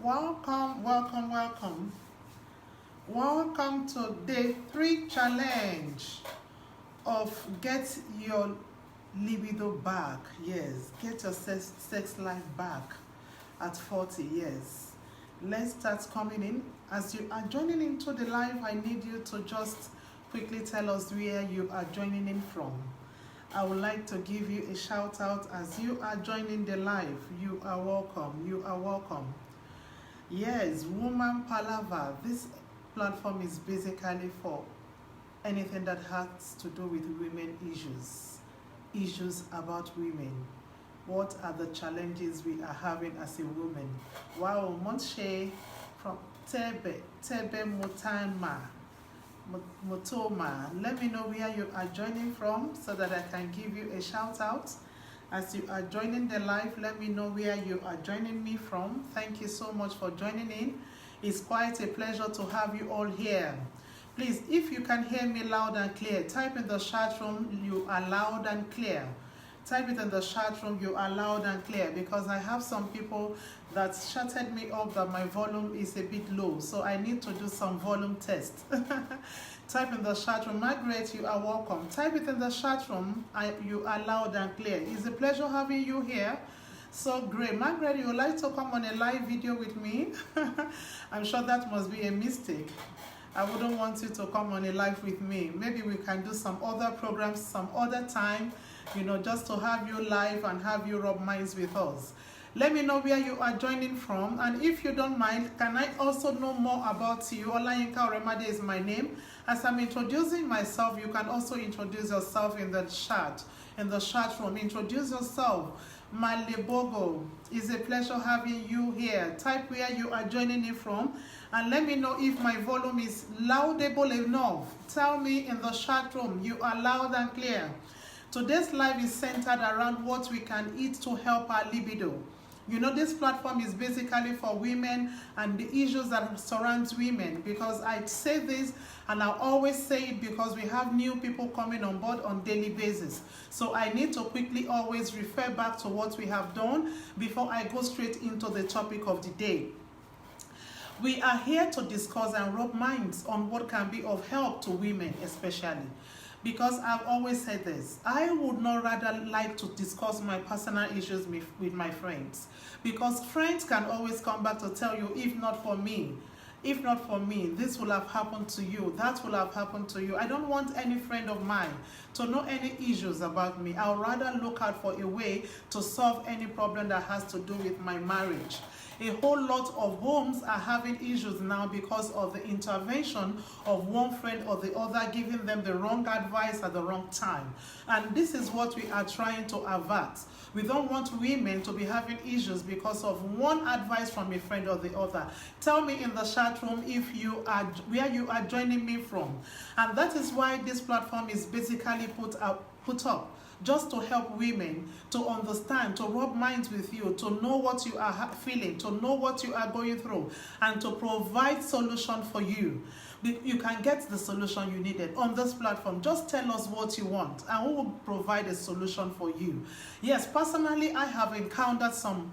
Welcome, welcome, welcome. Welcome to day 3 challenge of get your libido back. Yes, get your sex life back at 40 years. Let's start coming in. As you are joining into the live, I need you to just quickly tell us where you are joining in from. I would like to give you a shout out as you are joining the live. You are welcome. You are welcome. Yes, Woman Palava. This platform is basically for anything that has to do with women issues about women. What are the challenges we are having as a woman? Wow, Monche from Tebe Motoma. Let me know where you are joining from so that I can give you a shout out. As you are joining the live, let me know where you are joining me from. Thank you so much for joining in. It's quite a pleasure to have you all here. Please, if you can hear me loud and clear, type in the chat room, you are loud and clear. Type it in the chat room, you are loud and clear, because I have some people that shouted me up that my volume is a bit low, so I need to do some volume test. Type in the chat room. Margaret, you are welcome. Type it in the chat room, you are loud and clear. It's a pleasure having you here. So great. Margaret, you would like to come on a live video with me? I'm sure that must be a mistake. I wouldn't want you to come on a live with me. Maybe we can do some other programs some other time, just to have you live and have you rub minds with us. Let me know where you are joining from, and if you don't mind, can I also know more about you? Olayinka Oremade is my name. As I'm introducing myself, you can also introduce yourself in the chat room. Introduce yourself. Malebogo, it's a pleasure having you here. Type where you are joining in from, and let me know if my volume is laudable enough. Tell me in the chat room, you are loud and clear. Today's live is centered around what we can eat to help our libido. This platform is basically for women and the issues that surround women, because I say this and I always say it because we have new people coming on board on daily basis. So I need to quickly always refer back to what we have done before I go straight into the topic of the day. We are here to discuss and rub minds on what can be of help to women especially. Because I've always said this, I would not rather like to discuss my personal issues with my friends. Because friends can always come back to tell you, if not for me, this will have happened to you, that will have happened to you. I don't want any friend of mine to know any issues about me. I'll rather look out for a way to solve any problem that has to do with my marriage. A whole lot of homes are having issues now because of the intervention of one friend or the other, giving them the wrong advice at the wrong time. And this is what we are trying to avert. We don't want women to be having issues because of one advice from a friend or the other. Tell me in the chat room if you are where you are joining me from. And that is why this platform is basically put up just to help women to understand, to rub minds with you, to know what you are feeling, to know what you are going through, and to provide solution for you. You can get the solution you needed on this platform. Just tell us what you want and we will provide a solution for you. Yes, personally, I have encountered some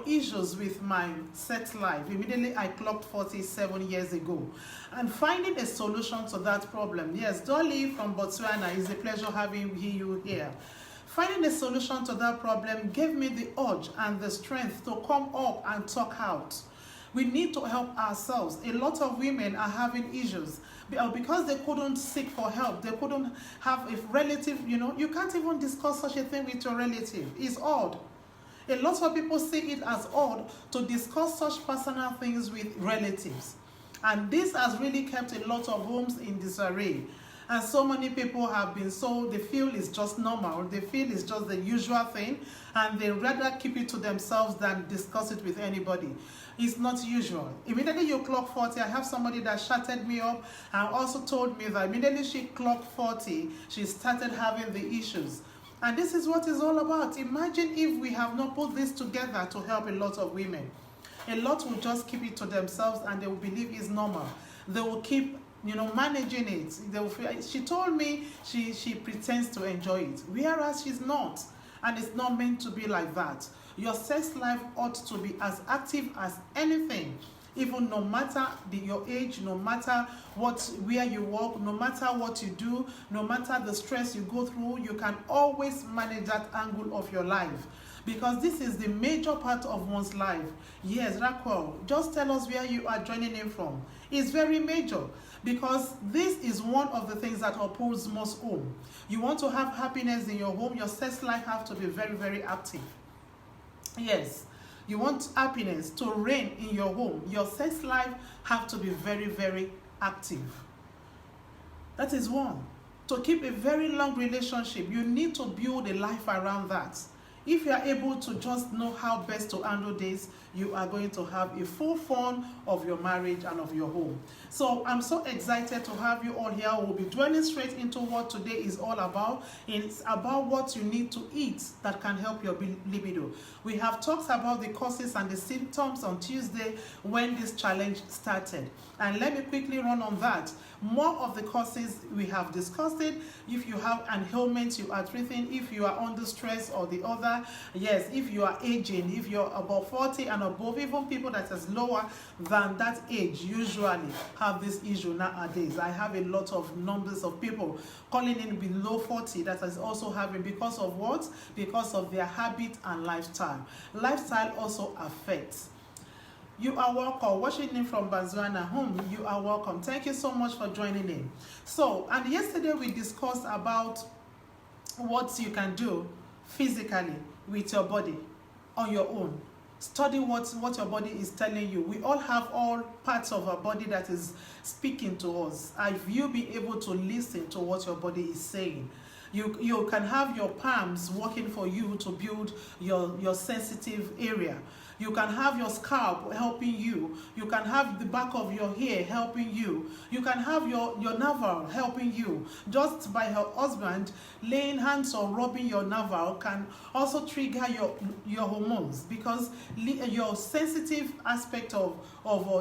issues with my sex life. Immediately I clocked 47 years ago, and finding a solution to that problem. Yes, Dolly from Botswana, is a pleasure having you here. Finding a solution to that problem gave me the urge and the strength to come up and talk out. We need to help ourselves. A lot of women are having issues because they couldn't seek for help. They couldn't have a relative, you can't even discuss such a thing with your relative. It's odd. A lot of people see it as odd to discuss such personal things with relatives. And this has really kept a lot of homes in disarray. And so many people have been they feel it's just normal, they feel it's just the usual thing, and they rather keep it to themselves than discuss it with anybody. It's not usual. Immediately you clock 40, I have somebody that shouted me up and also told me that immediately she clocked 40, she started having the issues. And this is what it's all about. Imagine if we have not put this together to help a lot of women. A lot will just keep it to themselves and they will believe it's normal. They will keep managing it. She told me she pretends to enjoy it, whereas she's not. and it's not meant to be like that. Your sex life ought to be as active as anything. Even no matter your age, no matter where you work, no matter what you do, no matter the stress you go through, you can always manage that angle of your life. Because this is the major part of one's life. Yes, Raquel, just tell us where you are joining in from. It's very major, because this is one of the things that upholds most home. You want to have happiness in your home, your sex life have to be very, very active. Yes. You want happiness to reign in your home, your sex life have to be very, very active. That is one. To keep a very long relationship, you need to build a life around that. If you are able to just know how best to handle this, you are going to have a full fun of your marriage and of your home. So I'm so excited to have you all here. We'll be dwelling straight into what today is all about. It's about what you need to eat that can help your libido. We have talked about the causes and the symptoms on Tuesday when this challenge started. And let me quickly run on that. More of the causes we have discussed it. If you have an ailment you are treating, if you are under stress or the other, yes, if you are aging, if you're above 40 and above, even people that is lower than that age usually have this issue nowadays. I have a lot of numbers of people calling in below 40 that is also having, because of what? Because of their habit and lifestyle. Lifestyle also affects. You are welcome. Watching in from Botswana home, you are welcome. Thank you so much for joining in. So, and yesterday we discussed about what you can do physically with your body on your own. Study what your body is telling you. We all have all parts of our body that is speaking to us. Have you been able to listen to what your body is saying? You can have your palms working for you to build your sensitive area. You can have your scalp helping you. You can have the back of your hair helping you. You can have your navel helping you. Just by her husband laying hands or rubbing your navel can also trigger your hormones, because your sensitive aspect of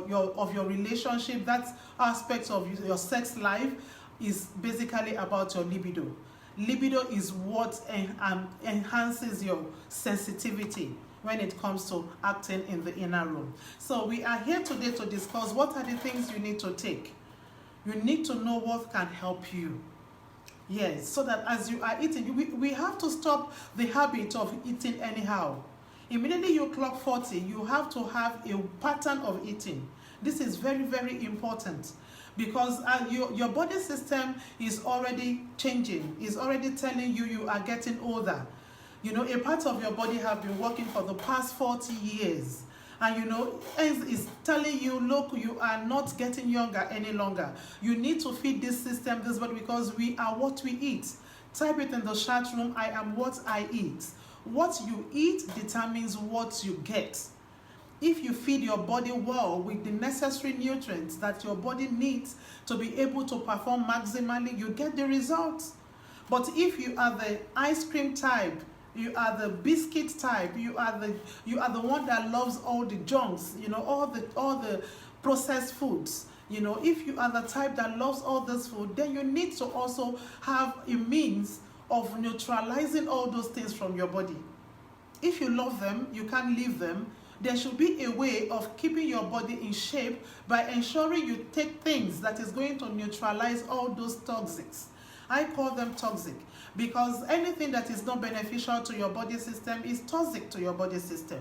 your relationship, that aspect of your sex life, is basically about your libido. Libido is what enhances your sensitivity when it comes to acting in the inner room. So we are here today to discuss what are the things you need to take. You need to know what can help you. Yes, so that as you are eating, we have to stop the habit of eating anyhow. Immediately you clock 40, you have to have a pattern of eating. This is very, very important, because your body system is already changing, is already telling you are getting older. You know, a part of your body have been working for the past 40 years. And you know, it's telling you, look, you are not getting younger any longer. You need to feed this system this body, because we are what we eat. Type it in the chat room, I am what I eat. What you eat determines what you get. If you feed your body well with the necessary nutrients that your body needs to be able to perform maximally, you get the results. But if you are the ice cream type, you are the biscuit type, you are the one that loves all the junks, you know, all the processed foods. You know, if you are the type that loves all this food, then you need to also have a means of neutralizing all those things from your body. If you love them, you can't leave them. There should be a way of keeping your body in shape by ensuring you take things that is going to neutralize all those toxics. I call them toxic, because anything that is not beneficial to your body system is toxic to your body system.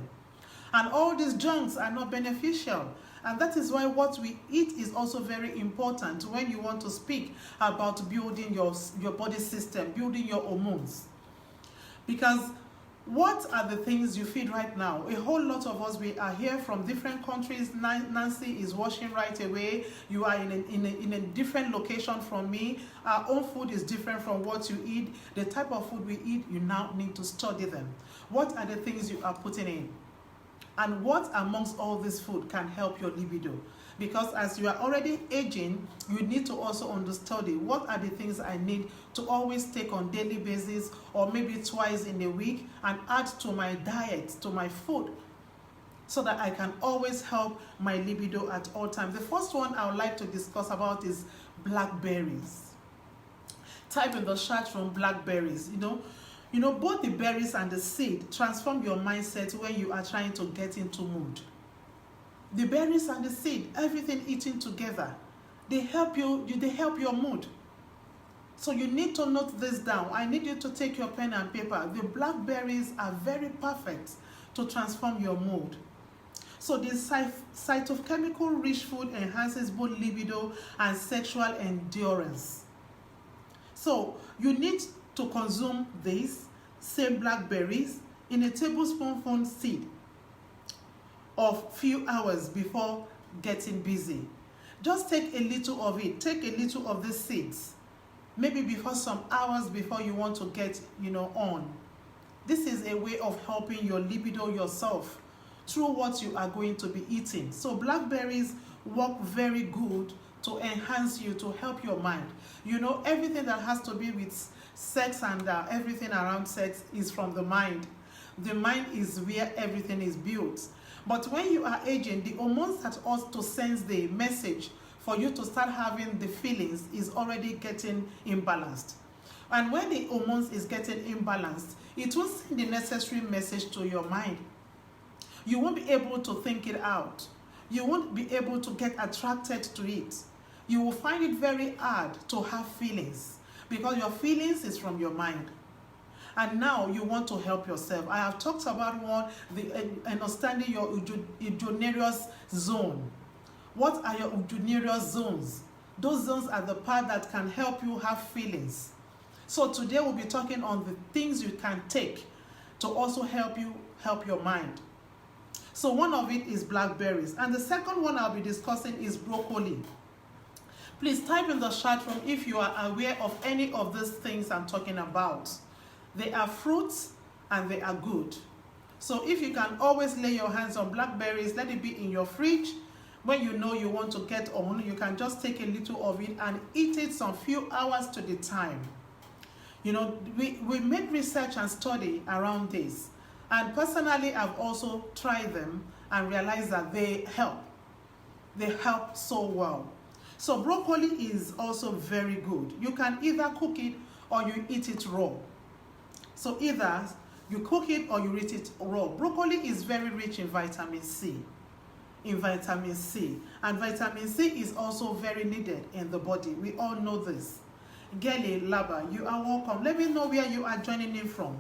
And all these junks are not beneficial. And that is why what we eat is also very important when you want to speak about building your body system, building your hormones. Because what are the things you feed right now? A whole lot of us, we are here from different countries. Nancy is watching right away. You are in a different location from me. Our own food is different from what you eat. The type of food we eat, you now need to study them. What are the things you are putting in? And what amongst all this food can help your libido? Because as you are already aging, you need to also understand what are the things I need to always take on daily basis, or maybe twice in a week, and add to my diet, to my food, so that I can always help my libido at all times. The first one I would like to discuss about is blackberries. Type in the chat room blackberries. You know, You know, both the berries and the seed transform your mindset when you are trying to get into mood. The berries and the seed, everything eaten together, they help they help your mood. So you need to note this down. I need you to take your pen and paper. The blackberries are very perfect to transform your mood. So the cytochemical rich food enhances both libido and sexual endurance. So you need to consume this same blackberries in a tablespoonful seed of few hours before getting busy. Just take a little of it. Take a little of the seeds. Maybe before some hours before you want to get, on. This is a way of helping your libido yourself through what you are going to be eating. So blackberries work very good to enhance you, to help your mind. Everything that has to be with sex and everything around sex is from the mind. The mind is where everything is built. But when you are aging, the hormones that ought to sense the message for you to start having the feelings is already getting imbalanced. And when the hormones is getting imbalanced, it will send the necessary message to your mind. You won't be able to think it out. You won't be able to get attracted to it. You will find it very hard to have feelings because your feelings is from your mind. And now you want to help yourself. I have talked about understanding your eugenious zone. What are your eugenious zones? Those zones are the part that can help you have feelings. So today we'll be talking on the things you can take to also help you help your mind. So one of it is blackberries. And the second one I'll be discussing is broccoli. Please type in the chat room if you are aware of any of these things I'm talking about. They are fruits and they are good. So if you can always lay your hands on blackberries, let it be in your fridge. When you know you want to get on, you can just take a little of it and eat it some few hours to the time. We make research and study around this. And personally, I've also tried them and realized that they help. They help so well. So broccoli is also very good. You can either cook it or you eat it raw. So either you cook it or you eat it raw. Broccoli is very rich in vitamin C. And vitamin C is also very needed in the body. We all know this. Geli Laba, you are welcome. Let me know where you are joining in from.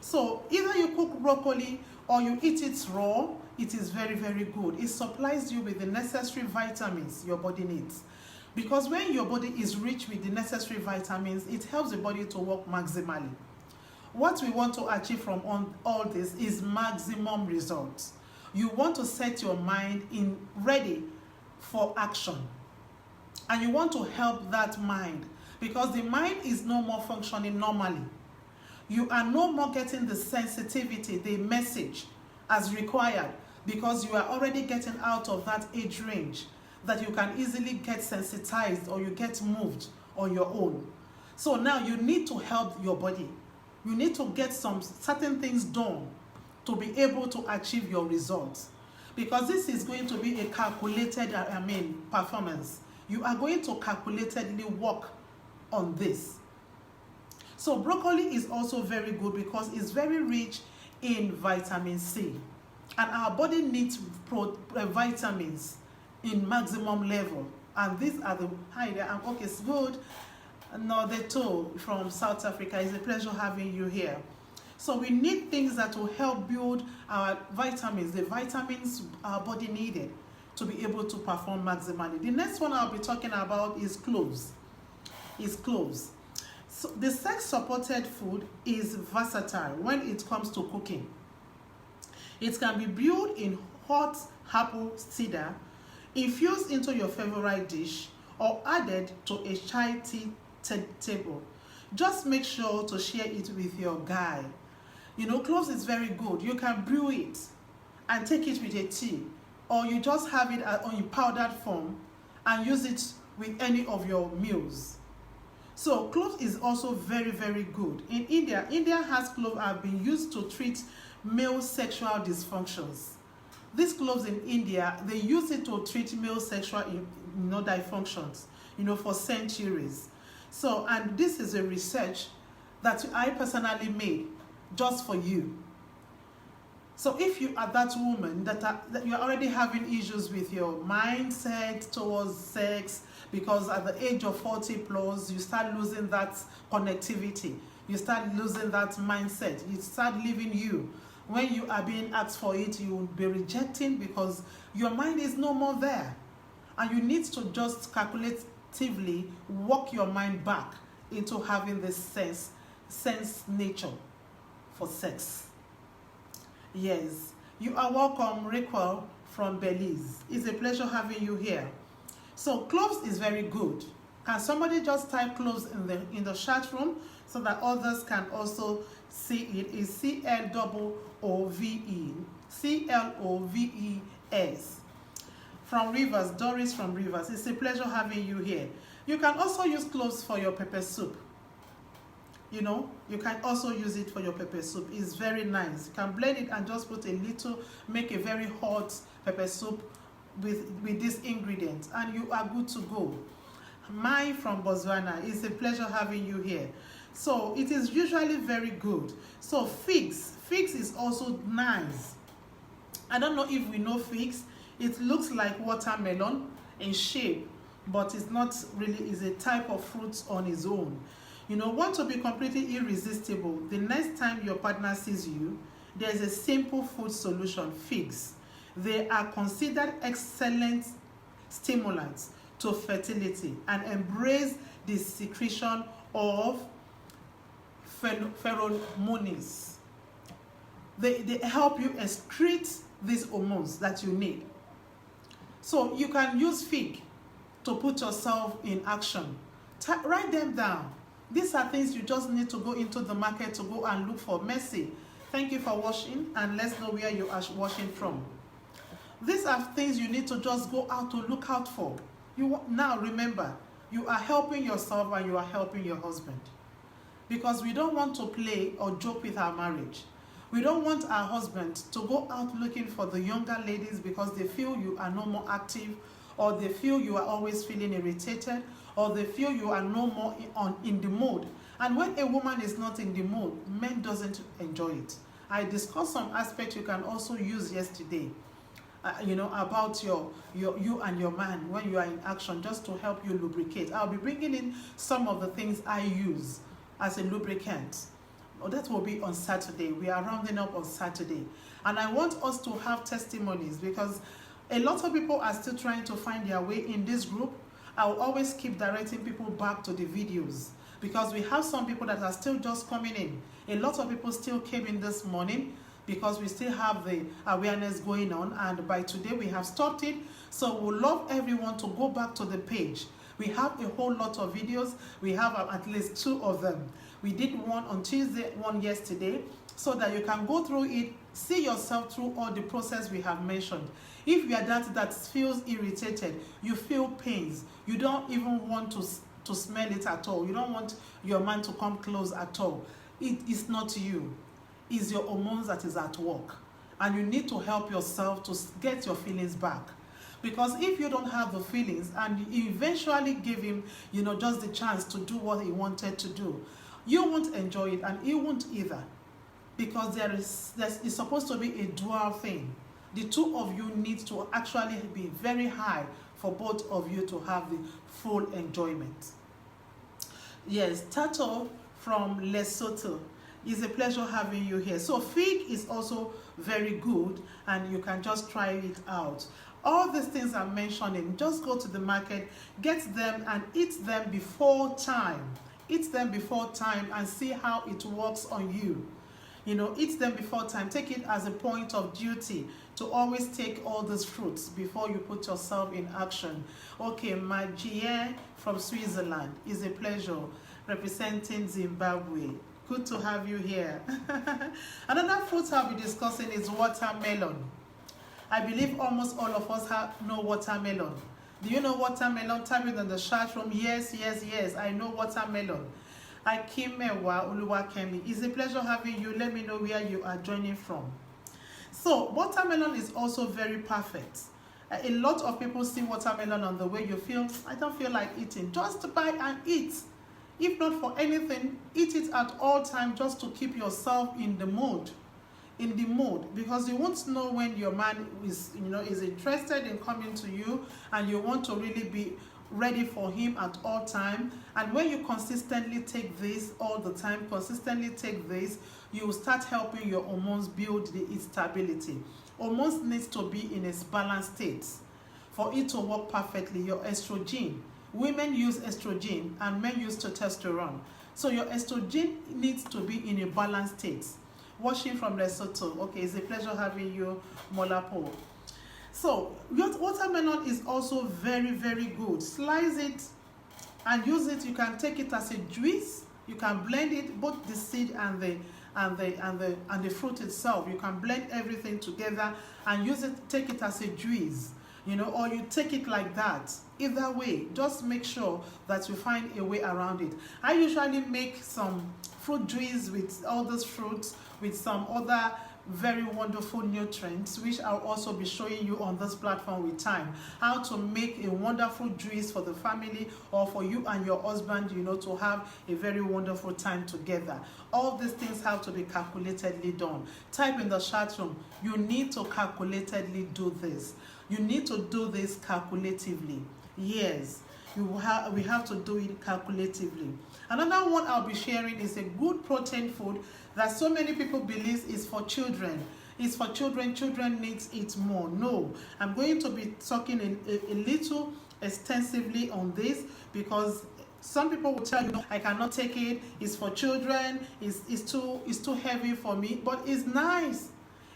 So either you cook broccoli or you eat it raw, it is very, very good. It supplies you with the necessary vitamins your body needs. Because when your body is rich with the necessary vitamins, it helps the body to work maximally. What we want to achieve from all this is maximum results. You want to set your mind ready for action. And you want to help that mind because the mind is no more functioning normally. You are no more getting the sensitivity, the message as required because you are already getting out of that age range that you can easily get sensitized or you get moved on your own. So now you need to help your body. You need to get some certain things done to be able to achieve your results. Because this is going to be a calculated, performance. You are going to calculatedly work on this. So broccoli is also very good because it's very rich in vitamin C. And our body needs vitamins in maximum level. And these are the hi there. Okay, it's good. No, the two from South Africa. It's a pleasure having you here. So we need things that will help build our vitamins, the vitamins our body needed to be able to perform maximally. The next one I'll be talking about is cloves. So the sex-supported food is versatile when it comes to cooking. It can be brewed in hot apple cider, infused into your favorite dish, or added to a chai tea table. Just make sure to share it with your guy. Cloves is very good. You can brew it and take it with a tea, or you just have it in powdered form and use it with any of your meals. So cloves is also very, very good. In India has cloves have been used to treat male sexual dysfunctions. These cloves in India, they use it to treat male sexual dysfunctions, for centuries. So, and this is a research that I personally made just for you. So if you are that woman that you're already having issues with your mindset towards sex, because at the age of 40 plus, you start losing that connectivity, you start losing that mindset, you start leaving you. When you are being asked for it, you will be rejecting because your mind is no more there. And you need to just calculatively walk your mind back into having this sense nature for sex. Yes, you are welcome, Raquel from Belize. It's a pleasure having you here. So cloves is very good. Can somebody just type cloves in the chat room so that others can also see it? It's C-L-O-O-V-E. C-L-O-V-E-S. From Rivers, Doris from Rivers. It's a pleasure having you here. You can also use cloves for your pepper soup. You know, you can also use it for your pepper soup. It's very nice. You can blend it and just put a little, make a very hot pepper soup with this ingredient, and you are good to go. Mai from Botswana, it's a pleasure having you here. So it is usually very good. So figs is also nice. I don't know if we know figs. It looks like watermelon in shape, but it's not really, it's a type of fruit on its own. You know, want to be completely irresistible. The next time your partner sees you, there's a simple food solution, figs. They are considered excellent stimulants to fertility and embrace the secretion of pheromones. They help you excrete these hormones that you need. So you can use fig to put yourself in action. Write them down. These are things you just need to go into the market to go and look for. Mercy, thank you for watching, and let's know where you are watching from. These are things you need to just go out to look out for. Now remember, you are helping yourself and you are helping your husband. Because we don't want to play or joke with our marriage. We don't want our husband to go out looking for the younger ladies because they feel you are no more active, or they feel you are always feeling irritated, or they feel you are no more in the mood. And when a woman is not in the mood, men doesn't enjoy it. I discussed some aspects you can also use yesterday, you know, about you and your man when you are in action, just to help you lubricate. I'll be bringing in some of the things I use as a lubricant. That will be on Saturday. We are rounding up on Saturday. And I want us to have testimonies because a lot of people are still trying to find their way in this group. I will always keep directing people back to the videos because we have some people that are still just coming in. A lot of people still came in this morning because we still have the awareness going on, and by today we have stopped it. So we'd love everyone to go back to the page. We have a whole lot of videos. We have at least 2 of them. We did one on Tuesday, one yesterday, so that you can go through it, see yourself through all the process we have mentioned. If you are that feels irritated, you feel pains, you don't even want to smell it at all, you don't want your man to come close at all, it is not you. It's your hormones that is at work. And you need to help yourself to get your feelings back. Because if you don't have the feelings and you eventually give him, you know, just the chance to do what he wanted to do, you won't enjoy it and he won't either. Because it's supposed to be a dual thing. The 2 of you need to actually be very high for both of you to have the full enjoyment. Yes, Tato from Lesotho. It's a pleasure having you here. So fig is also very good and you can just try it out. All these things I'm mentioning, just go to the market, get them and eat them before time. Eat them before time and see how it works on you. You know, eat them before time. Take it as a point of duty to always take all these fruits before you put yourself in action. Okay, Magie from Switzerland, is a pleasure representing Zimbabwe. Good to have you here. Another fruit I'll be discussing is watermelon. I believe almost all of us know watermelon. Do you know watermelon? Type it in the chat room. Yes, yes, yes, I know watermelon. Akimewa Uluwakemi. It's a pleasure having you. Let me know where you are joining from. So watermelon is also very perfect. A lot of people see watermelon on the way you feel, I don't feel like eating. Just buy and eat. If not for anything, eat it at all times just to keep yourself in the mood. Because you won't know when your man is interested in coming to you, and you want to really be ready for him at all time. And when you consistently take this all the time, you will start helping your hormones build the stability. Hormones needs to be in a balanced state for it to work perfectly. Your estrogen, women use estrogen and men use testosterone, so your estrogen needs to be in a balanced state. Watching from Lesotho. Okay, it's a pleasure having you, Molapo. So watermelon is also very, very good. Slice it and use it. You can take it as a juice. You can blend it, both the seed and the fruit itself. You can blend everything together and use it. Take it as a juice, or you take it like that. Either way, just make sure that you find a way around it. I usually make some fruit juice with all those fruits, with some other very wonderful nutrients, which I'll also be showing you on this platform with time, how to make a wonderful juice for the family, or for you and your husband, to have a very wonderful time together. All these things have to be calculatedly done. Type in the chat room, you need to calculatedly do this. You need to do this calculatively. Yes, we have to do it calculatively. Another one I'll be sharing is a good protein food that so many people believe is for children. It's for children. Children need it more. No, I'm going to be talking a little extensively on this, because some people will tell you, I cannot take it. It's for children. It's too heavy for me. But it's nice.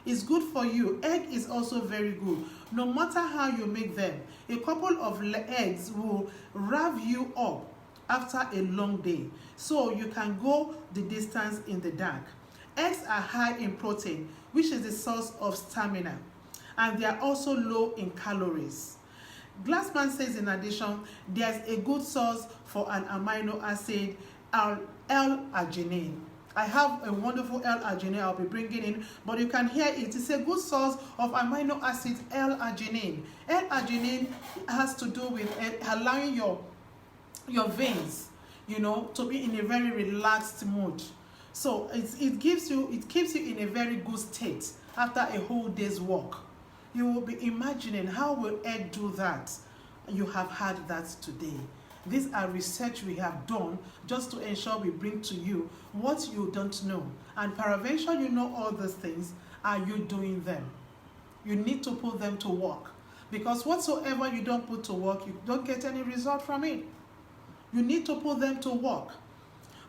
It's good for you. Egg is also very good. No matter how you make them, a couple of eggs will rev you up after a long day, so you can go the distance in the dark. Eggs are high in protein, which is the source of stamina, and they are also low in calories. Glassman says, in addition, there's a good source for an amino acid, L-arginine. I have a wonderful L-arginine I'll be bringing in, but you can hear it. It's a good source of amino acid, L-arginine. L-arginine has to do with allowing your veins, to be in a very relaxed mood. So it keeps you in a very good state after a whole day's work. You will be imagining, how will egg do that? You have had that today. These are research we have done just to ensure we bring to you what you don't know. And peradventure you know all these things, are you doing them? You need to put them to work. Because whatsoever you don't put to work, you don't get any result from it. You need to put them to work.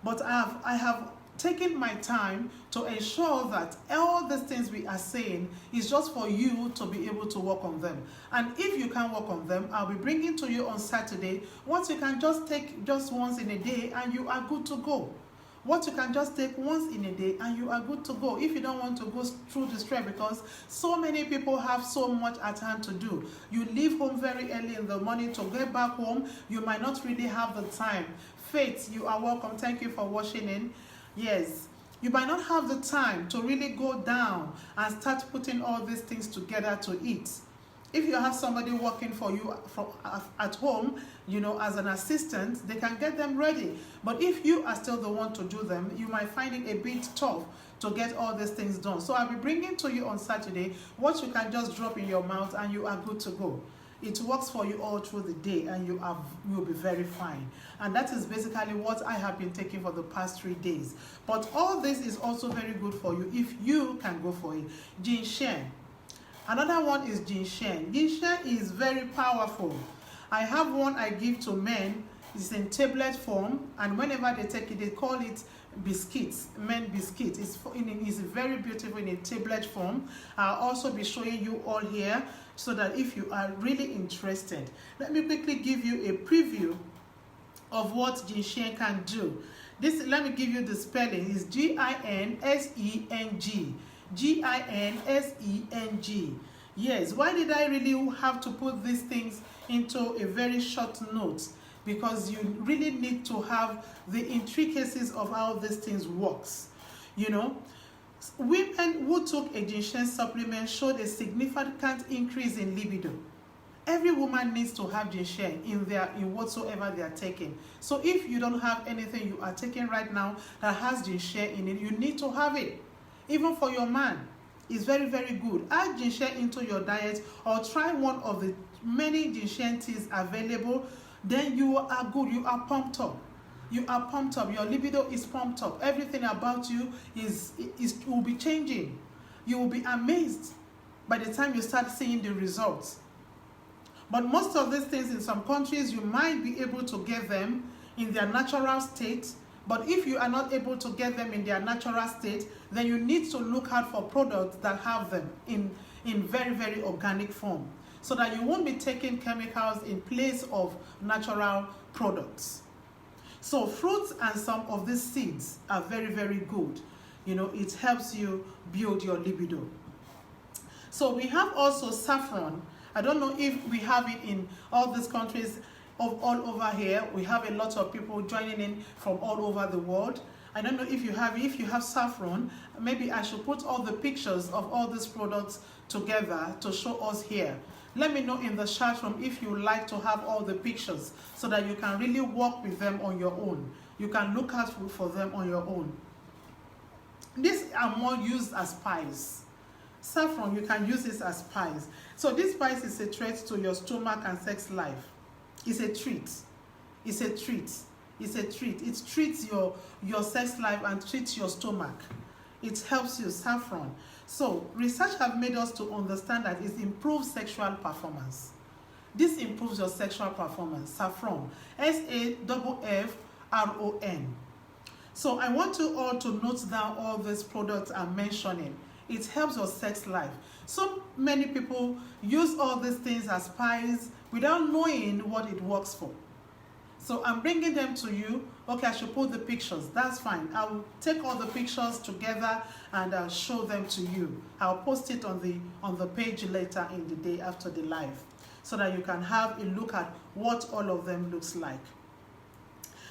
But I have taken my time to ensure that all these things we are saying is just for you to be able to work on them. And if you can work on them, I'll be bringing to you on Saturday what you can just take just once in a day and you are good to go. What you can just take once in a day and you are good to go, if you don't want to go through the stress, because so many people have so much at hand to do. You leave home very early in the morning to get back home. You might not really have the time. Faith, you are welcome. Thank you for watching in. Yes, you might not have the time to really go down and start putting all these things together to eat. If you have somebody working for you at home, as an assistant, they can get them ready. But if you are still the one to do them, you might find it a bit tough to get all these things done. So I'll be bringing to you on Saturday what you can just drop in your mouth and you are good to go. It works for you all through the day and you'll be very fine. And that is basically what I have been taking for the past 3 days. But all this is also very good for you if you can go for it. Ginseng. Another one is ginseng. Ginseng is very powerful. I have one I give to men. It's in tablet form, and whenever they take it, they call it biscuits, men biscuit. It's very beautiful in a tablet form. I'll also be showing you all here, so that if you are really interested, let me quickly give you a preview of what ginseng can do. Let me give you the spelling. It's Ginseng. Ginseng. Yes, why did I really have to put these things into a very short note? Because you really need to have the intricacies of how these things works. Women who took a ginseng supplement showed a significant increase in libido. Every woman needs to have ginseng in whatsoever they are taking. So if you don't have anything you are taking right now that has ginseng in it, you need to have it. Even for your man, it's very, very good. Add ginseng into your diet or try one of the many ginseng teas available. Then you are good. You are pumped up. You are pumped up. Your libido is pumped up. Everything about you will be changing. You will be amazed by the time you start seeing the results. But most of these things in some countries, you might be able to get them in their natural state. But if you are not able to get them in their natural state, then you need to look out for products that have them in very, very organic form, so that you won't be taking chemicals in place of natural products. So fruits and some of these seeds are very, very good. You know, it helps you build your libido. So we have also saffron. I don't know if we have it in all these countries of all over here. We have a lot of people joining in from all over the world. I don't know if you have it. If you have saffron, maybe I should put all the pictures of all these products together to show us here. Let me know in the chat room if you like to have all the pictures so that you can really work with them on your own. You can look out for them on your own. These are more used as spice. Saffron, you can use this as spice. So this spice is a threat to your stomach and sex life. It's a treat. It's a treat. It's a treat. It treats your sex life and treats your stomach. It helps you, saffron. So research have made us to understand that it improves sexual performance. This improves your sexual performance. Saffron. S-A-F-F-R-O-N. So I want you all to note down all these products I'm mentioning. It helps your sex life. So many people use all these things as spice without knowing what it works for. So I'm bringing them to you. Okay, I should put the pictures. That's fine. I'll take all the pictures together and I'll show them to you. I'll post it on the page later in the day after the live, so that you can have a look at what all of them looks like.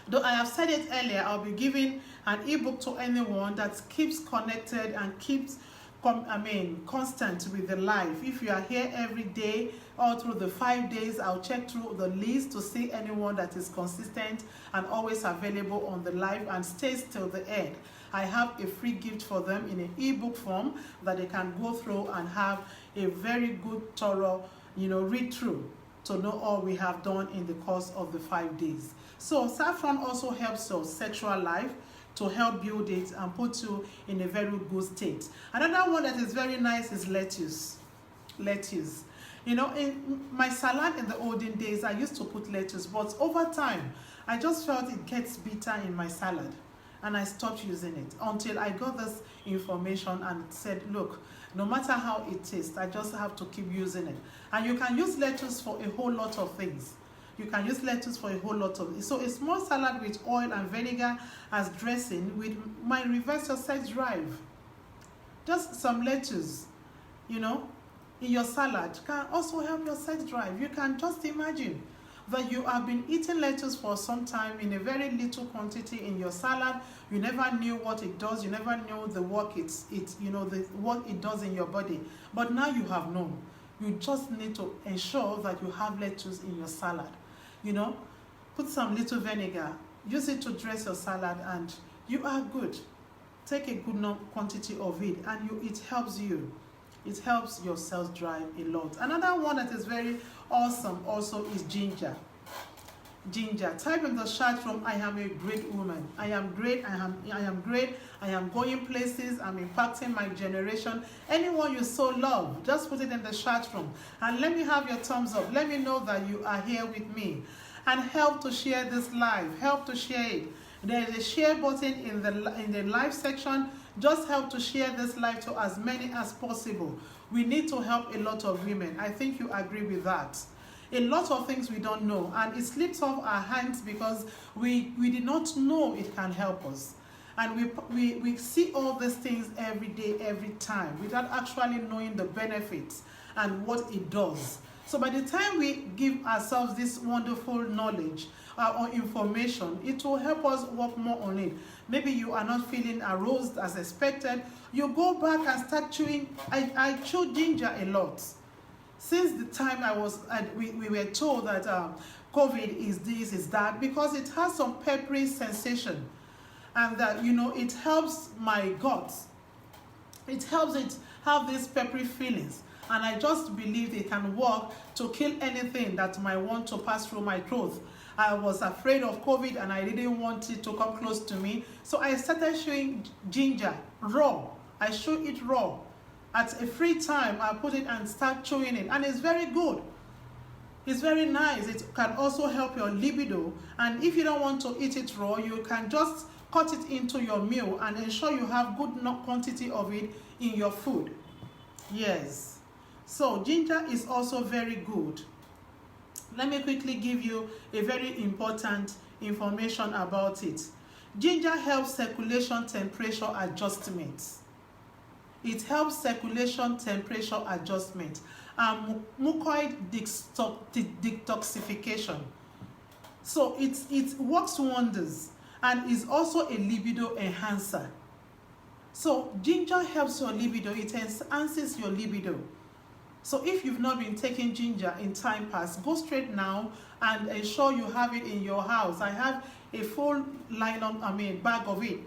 Though I have said it earlier, I'll be giving an ebook to anyone that keeps connected and keeps constant with the life. If you are here every day, all through the 5 days, I'll check through the list to see anyone that is consistent and always available on the live and stays till the end. I have a free gift for them in an ebook form that they can go through and have a very good, thorough, read through to know all we have done in the course of the 5 days. So saffron also helps your sexual life, to help build it and put you in a very good state. Another one that is very nice is lettuce. Lettuce. In my salad in the olden days, I used to put lettuce, but over time, I just felt it gets bitter in my salad, and I stopped using it until I got this information and said, look, no matter how it tastes, I just have to keep using it. And you can use lettuce for a whole lot of things. You can use lettuce for a whole lot of it. So a small salad with oil and vinegar as dressing might reverse your sex drive. Just some lettuce, in your salad can also help your sex drive. You can just imagine that you have been eating lettuce for some time in a very little quantity in your salad. You never knew what it does. You never knew the work what it does in your body. But now you have known. You just need to ensure that you have lettuce in your salad. Put some little vinegar, use it to dress your salad, and you are good. Take a good quantity of it, and it helps you. It helps your sex drive a lot. Another one that is very awesome also is ginger. Ginger. Type in the chat room, I am a great woman. I am great. I am great. I am going places. I'm impacting my generation. Anyone you so love, just put it in the chat room and let me have your thumbs up. Let me know that you are here with me, and help to share this live. Help to share it. There is a share button in the live section. Just help to share this live to as many as possible. We need to help a lot of women. I think you agree with that. A lot of things we don't know, and it slips off our hands because we did not know it can help us. And we see all these things every day, every time, without actually knowing the benefits and what it does. So by the time we give ourselves this wonderful knowledge or information, it will help us work more on it. Maybe you are not feeling aroused as expected. You go back and start chewing. I chew ginger a lot. Since the time we were told that COVID is this, is that, because it has some peppery sensation, and that, you know, it helps my guts. It helps it have these peppery feelings, and I just believe it can work to kill anything that might want to pass through my throat. I was afraid of COVID and I didn't want it to come close to me, so I started chewing ginger raw. I chew it raw. At a free time, I put it and start chewing it, and it's very good. It's very nice. It can also help your libido, and if you don't want to eat it raw, you can just cut it into your meal and ensure you have good quantity of it in your food. Yes. So ginger is also very good. Let me quickly give you a very important information about it. Ginger helps circulation temperature adjustment. It helps circulation temperature adjustment and mucoid detoxification. So it works wonders and is also a libido enhancer. So ginger helps your libido. It enhances your libido. So if you've not been taking ginger in time past, go straight now and ensure you have it in your house. I have a full bag of it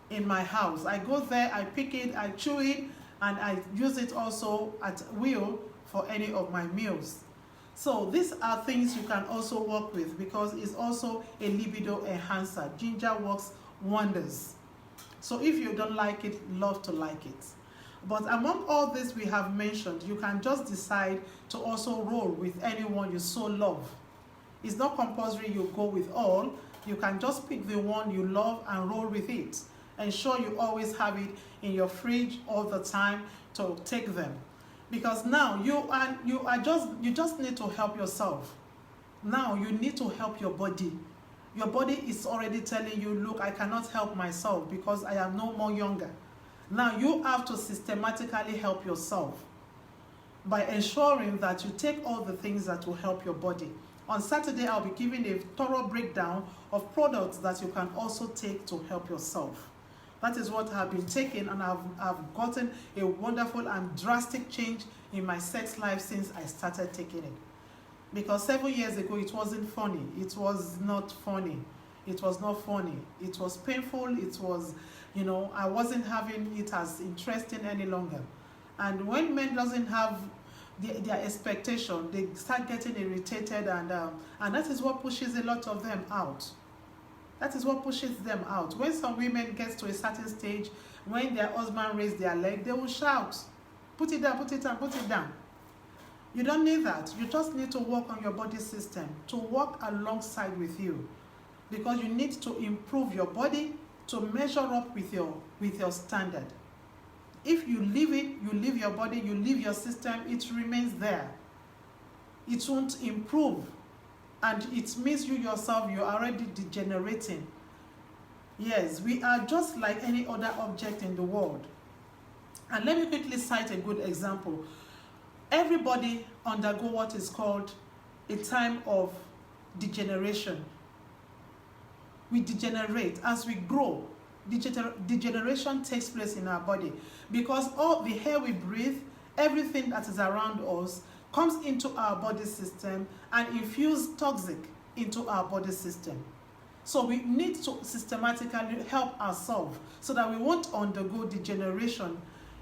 in my house. I go there, I pick it, I chew it, and I use it also at will for any of my meals. So these are things you can also work with because it's also a libido enhancer. Ginger works wonders. So if you don't like it, love to like it. But among all this we have mentioned, you can just decide to also roll with anyone you so love. It's not compulsory you go with all. You can just pick the one you love and roll with it. Ensure you always have it in your fridge all the time to take them. Because now you just need to help yourself. Now you need to help your body. Your body is already telling you, look, I cannot help myself because I am no more younger. Now you have to systematically help yourself by ensuring that you take all the things that will help your body. On Saturday, I'll be giving a thorough breakdown of products that you can also take to help yourself. That is what I've been taking, and I've gotten a wonderful and drastic change in my sex life since I started taking it. Because 7 years ago, it wasn't funny. It was not funny. It was not funny. It was painful. It was, you know, I wasn't having it as interesting any longer. And when men doesn't have their expectation, they start getting irritated, and that is what pushes a lot of them out. That is what pushes them out. When some women get to a certain stage, when their husband raises their leg, they will shout, put it down, put it down, put it down. You don't need that. You just need to work on your body system, to work alongside with you. Because you need to improve your body to measure up with your standard. If you leave it, you leave your body, you leave your system, it remains there. It won't improve. And it means you yourself, you're already degenerating. Yes, we are just like any other object in the world. And let me quickly cite a good example. Everybody undergo what is called a time of degeneration. We degenerate as we grow. Degeneration takes place in our body because all the air we breathe, everything that is around us, comes into our body system and infuse toxic into our body system. So we need to systematically help ourselves so that we won't undergo degeneration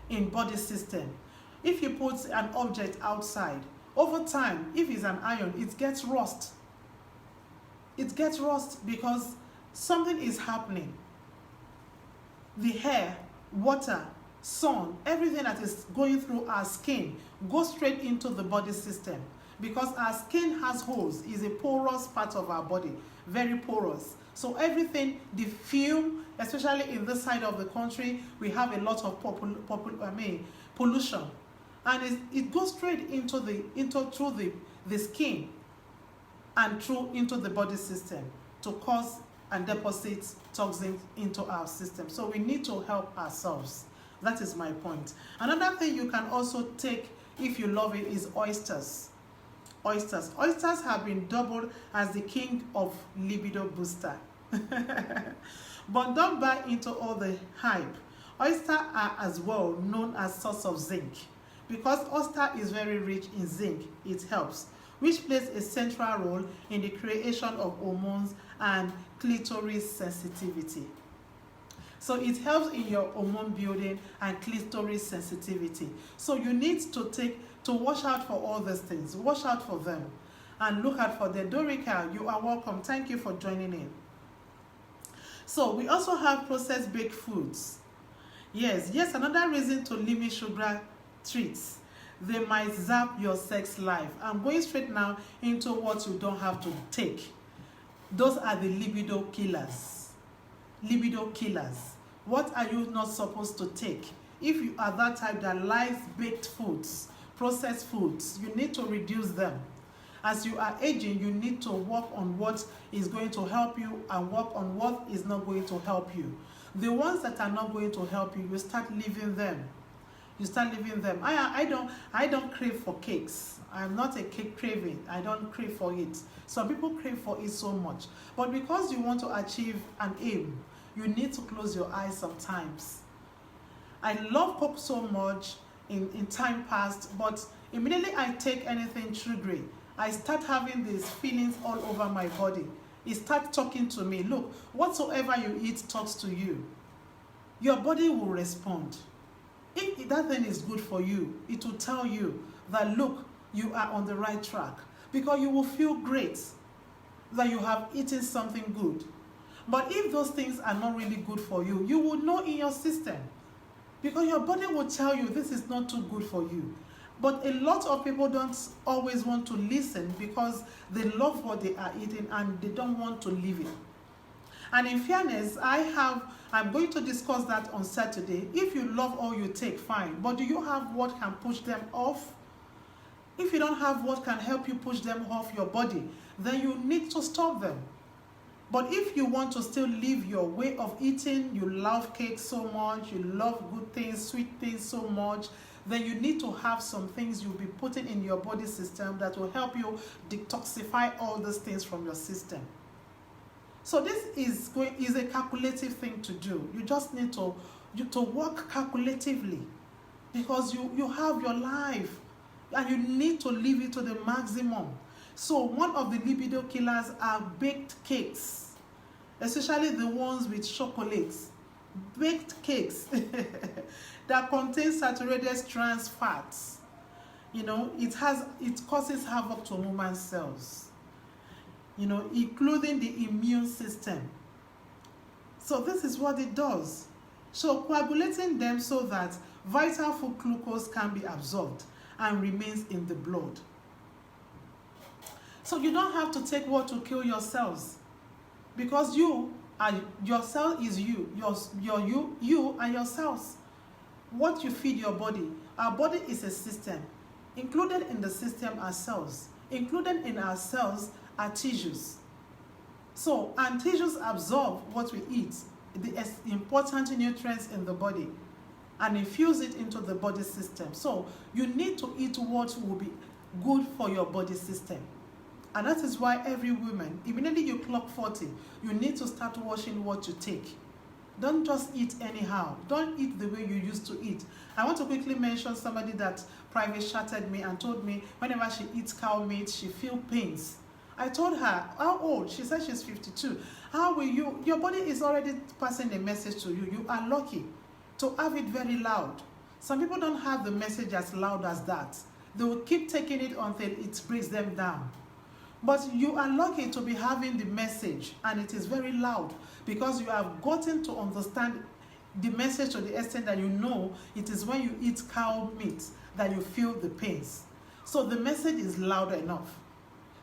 in body system. If you put an object outside, over time, if it's an iron, it gets rust. It gets rust because something is happening. The air, water, sun, everything that is going through our skin goes straight into the body system because our skin has holes, is a porous part of our body, very porous. So everything, the fume, especially in this side of the country, we have a lot of pollution, and it goes straight through the skin and into the body system to cause and deposit toxins into our system. So we need to help ourselves. That is my point. Another thing you can also take, if you love it, is oysters. Oysters. Oysters have been dubbed as the king of libido booster. But don't buy into all the hype. Oysters are as well known as source of zinc. because oyster is very rich in zinc. It helps, which plays a central role in the creation of hormones and clitoris sensitivity. So it helps in your hormone building and clitoris sensitivity. So you need to watch out for all these things. Watch out for them and look out for the Erectile. You are welcome. Thank you for joining in. So we also have processed baked foods. Yes, another reason to limit sugar treats. They might zap your sex life. I'm going straight now into what you don't have to take. Those are the libido killers. Libido killers. What are you not supposed to take? If you are that type that likes baked foods, processed foods, you need to reduce them. As you are aging, you need to work on what is going to help you and work on what is not going to help you. The ones that are not going to help you, you start leaving them. You start leaving them. I don't crave for cakes. I'm not a cake craving. I don't crave for it. Some people crave for it so much. But because you want to achieve an aim, you need to close your eyes sometimes. I love Coke so much in time past, but immediately I take anything sugary, I start having these feelings all over my body. It starts talking to me. Look, whatsoever you eat talks to you. Your body will respond. If that thing is good for you, it will tell you that, look, you are on the right track, because you will feel great that you have eaten something good. But if those things are not really good for you, you will know in your system, because your body will tell you this is not too good for you. But a lot of people don't always want to listen because they love what they are eating and they don't want to leave it. And in fairness, I'm going to discuss that on Saturday. If you love all you take, fine. But do you have what can push them off? If you don't have what can help you push them off your body, then you need to stop them. But if you want to still live your way of eating, you love cake so much, you love good things, sweet things so much, then you need to have some things you'll be putting in your body system that will help you detoxify all those things from your system. So this is a calculative thing to do. You just need to work calculatively, because you have your life and you need to live it to the maximum. So one of the libido killers are baked cakes, especially the ones with chocolates. Baked cakes that contain saturated trans fats. It causes havoc to women's cells, including the immune system. So this is what it does. So coagulating them so that vital food glucose can be absorbed and remains in the blood. So you don't have to take what to kill your cells, because your cell is you and your cells. What you feed your body. Our body is a system. Included in the system are cells. Included in our cells are tissues. So, and tissues absorb what we eat, the important nutrients in the body, and infuse it into the body system. So you need to eat what will be good for your body system. And that is why every woman, immediately you clock 40, you need to start watching what you take. Don't just eat anyhow. Don't eat the way you used to eat. I want to quickly mention somebody that private chatted me and told me whenever she eats cow meat, she feels pains. I told her, how old? She said she's 52. How will you? Your body is already passing a message to you. You are lucky to have it very loud. Some people don't have the message as loud as that. They will keep taking it until it brings them down. But you are lucky to be having the message, and it is very loud, because you have gotten to understand the message to the extent that you know it is when you eat cow meat that you feel the pains. So the message is loud enough.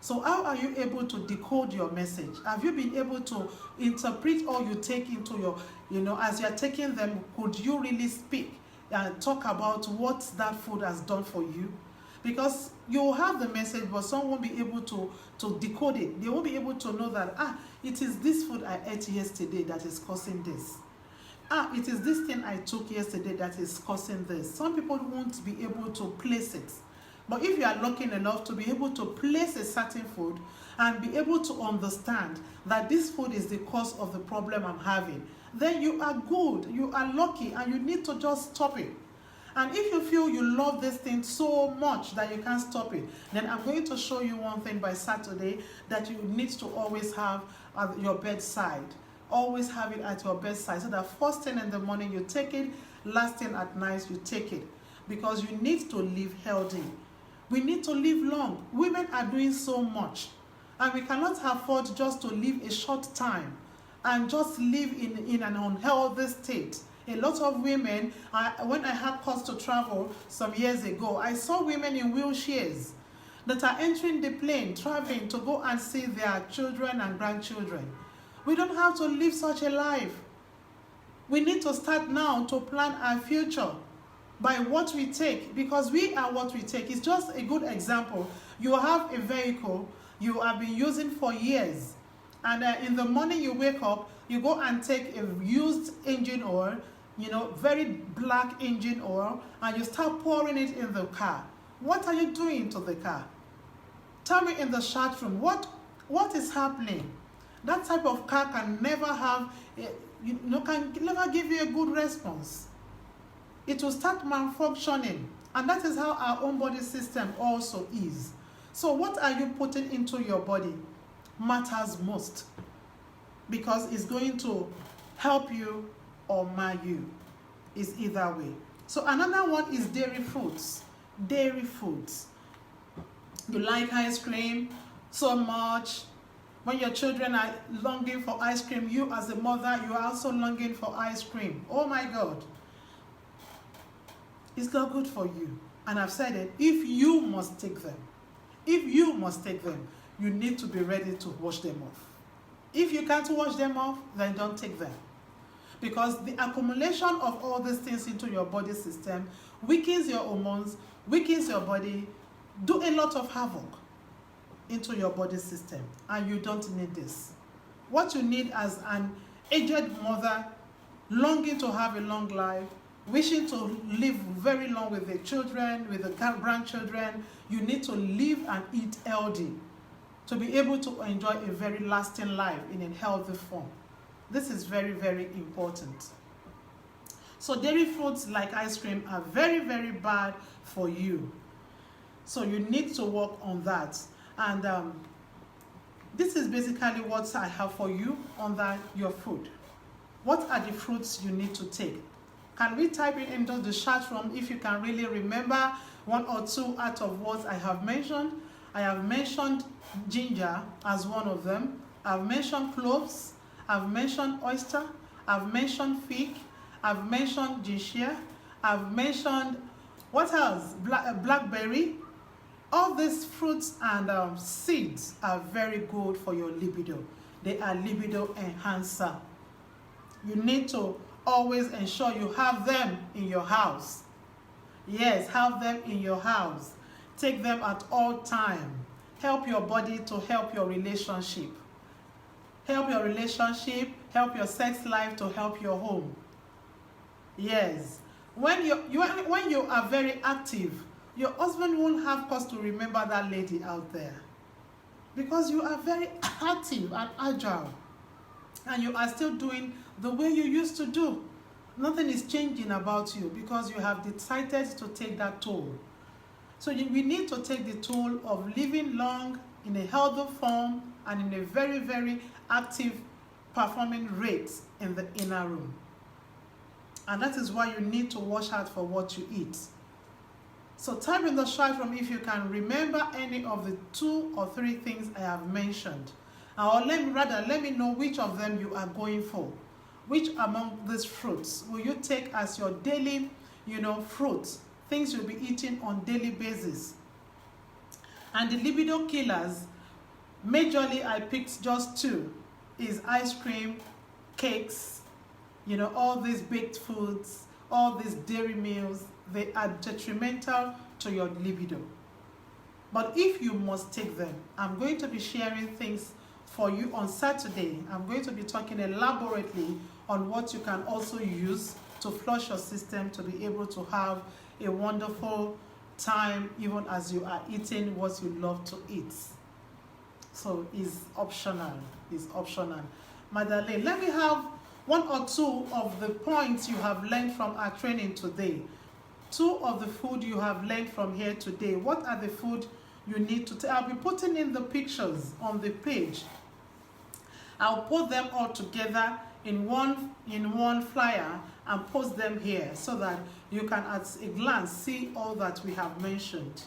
So how are you able to decode your message? Have you been able to interpret all you take into your, as you are taking them, could you really speak and talk about what that food has done for you? Because you will have the message, but some won't be able to decode it. They won't be able to know that, it is this food I ate yesterday that is causing this. It is this thing I took yesterday that is causing this. Some people won't be able to place it. But if you are lucky enough to be able to place a certain food and be able to understand that this food is the cause of the problem I'm having, then you are good, you are lucky, and you need to just stop it. And if you feel you love this thing so much that you can't stop it, then I'm going to show you one thing by Saturday that you need to always have at your bedside. Always have it at your bedside, so that first thing in the morning you take it, last thing at night you take it. Because you need to live healthy. We need to live long. Women are doing so much, and we cannot afford just to live a short time and just live in an unhealthy state. A lot of women, when I had cause to travel some years ago, I saw women in wheelchairs that are entering the plane, traveling to go and see their children and grandchildren. We don't have to live such a life. We need to start now to plan our future by what we take, because we are what we take. It's just a good example. You have a vehicle you have been using for years, and in the morning you wake up, you go and take a used engine oil, very black engine oil, and you start pouring it in the car. What are you doing to the car? Tell me in the chat room, what is happening? That type of car can never have, can never give you a good response. It will start malfunctioning, and that is how our own body system also is. So what are you putting into your body matters most, because it's going to help you or mar you. It's either way. So another one is dairy foods. Dairy foods. You like ice cream so much. When your children are longing for ice cream, you as a mother, you are also longing for ice cream. Oh my God. It's not good for you. And I've said it, if you must take them, you need to be ready to wash them off. If you can't wash them off, then don't take them. Because the accumulation of all these things into your body system weakens your hormones, weakens your body, do a lot of havoc into your body system, and you don't need this. What you need as an aged mother, longing to have a long life, wishing to live very long with the children, with the grandchildren, you need to live and eat healthy to be able to enjoy a very lasting life in a healthy form. This is very, very important. So dairy foods like ice cream are very, very bad for you. So you need to work on that. And this is basically what I have for you under your food. What are the fruits you need to take? Can we type it into the chat room if you can really remember one or two out of what I have mentioned? I have mentioned ginger as one of them. I've mentioned cloves. I've mentioned oyster. I've mentioned fig. I've mentioned ginger. I've mentioned, what else? Blackberry. All these fruits and seeds are very good for your libido. They are libido enhancer. You need to always ensure you have them in your house. Yes, have them in your house. Take them at all time. Help your body to help your relationship. Help your relationship, help your sex life, to help your home. Yes. When you are very active, your husband won't have cause to remember that lady out there. Because you are very active and agile. And you are still doing the way you used to do. Nothing is changing about you because you have decided to take that toll. So we need to take the toll of living long in a healthy form and in a very, very active performing rate in the inner room. And that is why you need to watch out for what you eat. So type in the chat room if you can remember any of the 2 or 3 things I have mentioned. Or let me know which of them you are going for. Which among these fruits will you take as your daily, fruits, things you'll be eating on daily basis? And the libido killers, majorly I picked just 2, is ice cream, cakes, all these baked foods, all these dairy meals. They are detrimental to your libido. But if you must take them, I'm going to be sharing things for you on Saturday. I'm going to be talking elaborately on what you can also use to flush your system to be able to have a wonderful time even as you are eating what you love to eat. So it's optional. It's optional. Madeleine, let me have 1 or 2 of the points you have learned from our training today. 2 of the food you have learned from here today. What are the food you need to take? I'll be putting in the pictures on the page. I'll put them all together in one flyer and post them here so that you can at a glance see all that we have mentioned.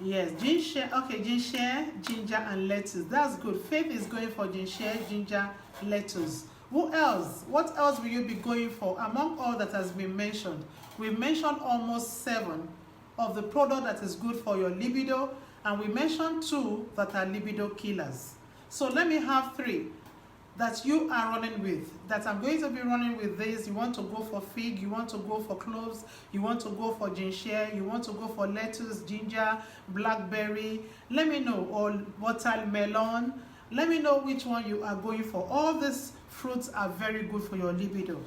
Yes, ginger, okay, ginger and lettuce. That's good. Faith is going for ginger, lettuce. Who else? What else will you be going for among all that has been mentioned? We've mentioned almost 7 of the product that is good for your libido, and we mentioned 2 that are libido killers. So let me have 3 that you are running with, that I'm going to be running with this. You want to go for fig, you want to go for cloves, you want to go for ginger, you want to go for lettuce, ginger, blackberry, let me know, or watermelon, let me know which one you are going for. All these fruits are very good for your libido,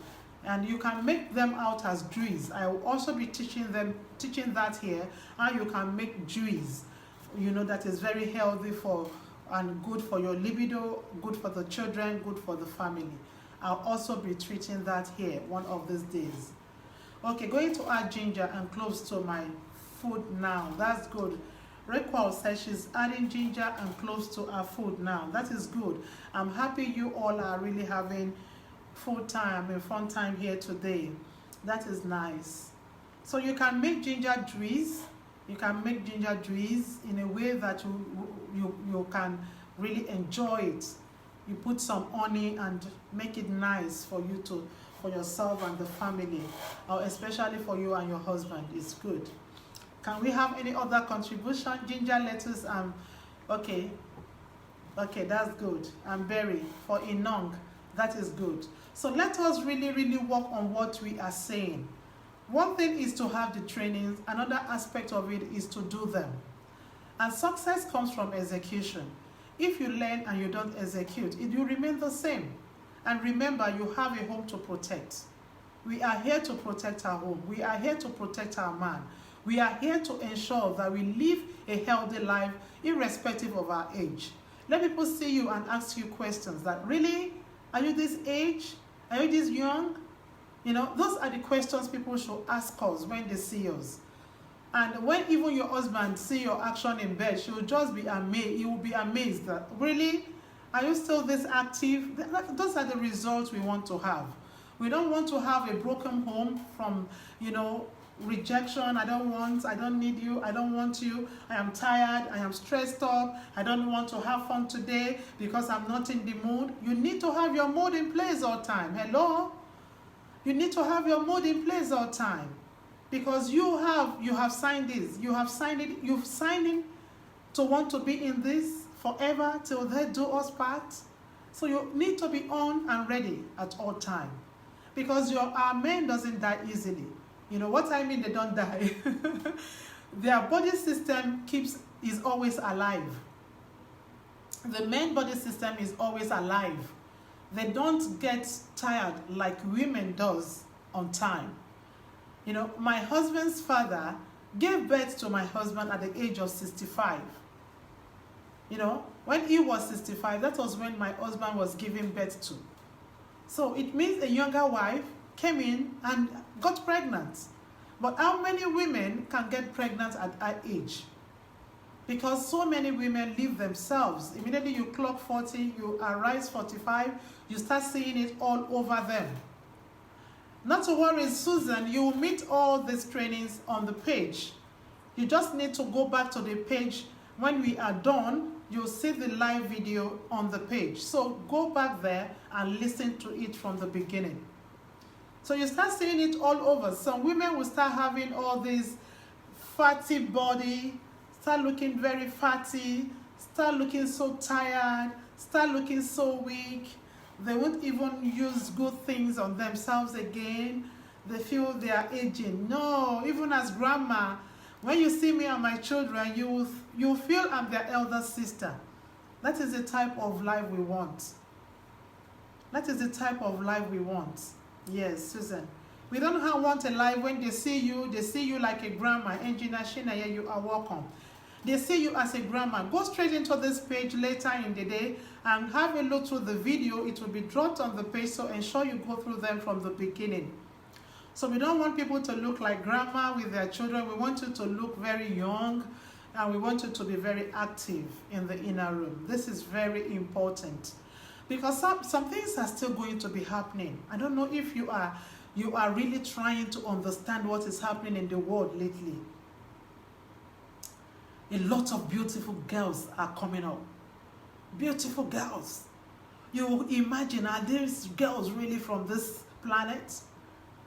and you can make them out as juice. I will also be teaching that here, how you can make juice, you know, that is very healthy for and good for your libido, good for the children, good for the family. I'll also be treating that here one of these days. Okay, going to add ginger and cloves to my food now. That's good. Erectile says she's adding ginger and cloves to her food now. That is good. I'm happy you all are really having fun time here today. That is nice. So you can make ginger juice. You can make ginger juice in a way that you can really enjoy it. You put some honey and make it nice for yourself and the family, or especially for you and your husband. It's good. Can we have any other contribution? Ginger, lettuce, okay, that's good. And berry for Inong, that is good. So let us really work on what we are saying. One thing is to have the trainings, another aspect of it is to do them. And success comes from execution. If you learn and you don't execute, it will remain the same. And remember, you have a home to protect. We are here to protect our home. We are here to protect our man. We are here to ensure that we live a healthy life irrespective of our age. Let people see you and ask you questions that, really? Are you this age? Are you this young? You know, those are the questions people should ask us when they see us. And when even your husband see your action in bed, she will just be amazed. He will be amazed that, really? Are you still this active? Those are the results we want to have. We don't want to have a broken home from, you know, rejection. I don't need you, I don't want you, I am tired, I am stressed up, I don't want to have fun today because I'm not in the mood. You need to have your mood in place all time. Hello? You need to have your mood in place all time, because you have signed this, you've signed in to want to be in this forever till they do us part. So you need to be on and ready at all time, because our men doesn't die easily. You know what I mean? They don't die. Their body system is always alive. The main body system is always alive. They don't get tired like women does on time. You know, my husband's father gave birth to my husband at the age of 65. You know, when he was 65, that was when my husband was giving birth to. So it means a younger wife came in and got pregnant. But how many women can get pregnant at that age? Because so many women leave themselves. Immediately you clock 40, you arise 45, you start seeing it all over them. Not to worry, Susan, you will meet all these trainings on the page. You just need to go back to the page. When we are done, you'll see the live video on the page. So go back there and listen to it from the beginning. So you start seeing it all over. Some women will start having all this fatty body, start looking very fatty, start looking so tired, start looking so weak. They won't even use good things on themselves again. They feel they are aging. No, even as grandma, when you see me and my children, you feel I'm their elder sister. That is the type of life we want. That is the type of life we want. Yes, Susan. We don't want a life when they see you like a grandma. Engineer Shina, you are welcome. They see you as a grandma. Go straight into this page later in the day and have a look through the video. It will be dropped on the page, so ensure you go through them from the beginning. So we don't want people to look like grandma with their children. We want you to look very young, and we want you to be very active in the inner room. This is very important, because some things are still going to be happening. I don't know if you are really trying to understand what is happening in the world lately. A lot of beautiful girls are coming up. Beautiful girls. You imagine, are these girls really from this planet?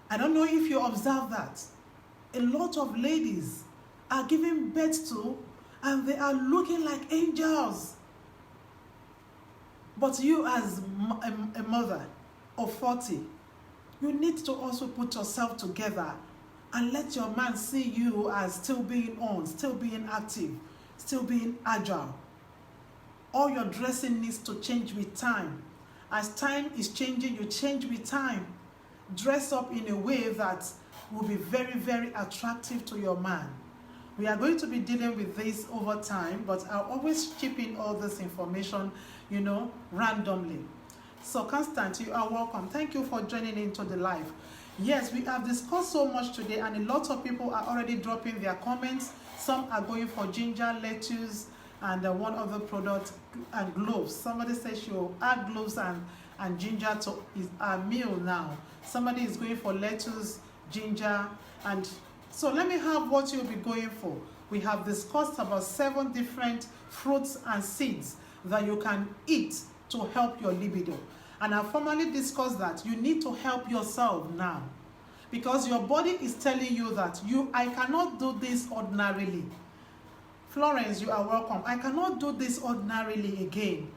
I don't know if you observe that. A lot of ladies are giving birth to, and they are looking like angels. But you, as a mother of 40, you need to also put yourself together and let your man see you as still being on, still being active, still being agile. All your dressing needs to change with time. As time is changing, you change with time. Dress up in a way that will be very, very attractive to your man. We are going to be dealing with this over time, but I'll always chip in all this information, randomly. So Constant, you are welcome. Thank you for joining into the live. Yes, we have discussed so much today, and a lot of people are already dropping their comments. Some are going for ginger, lettuce, and one other product, and gloves. Somebody says she'll add gloves and ginger to our meal now. Somebody is going for lettuce, ginger, and so let me have what you'll be going for. We have discussed about 7 different fruits and seeds that you can eat to help your libido. And I formally discussed that you need to help yourself now, because your body is telling you that I cannot do this ordinarily. Florence, you are welcome. I cannot do this ordinarily again.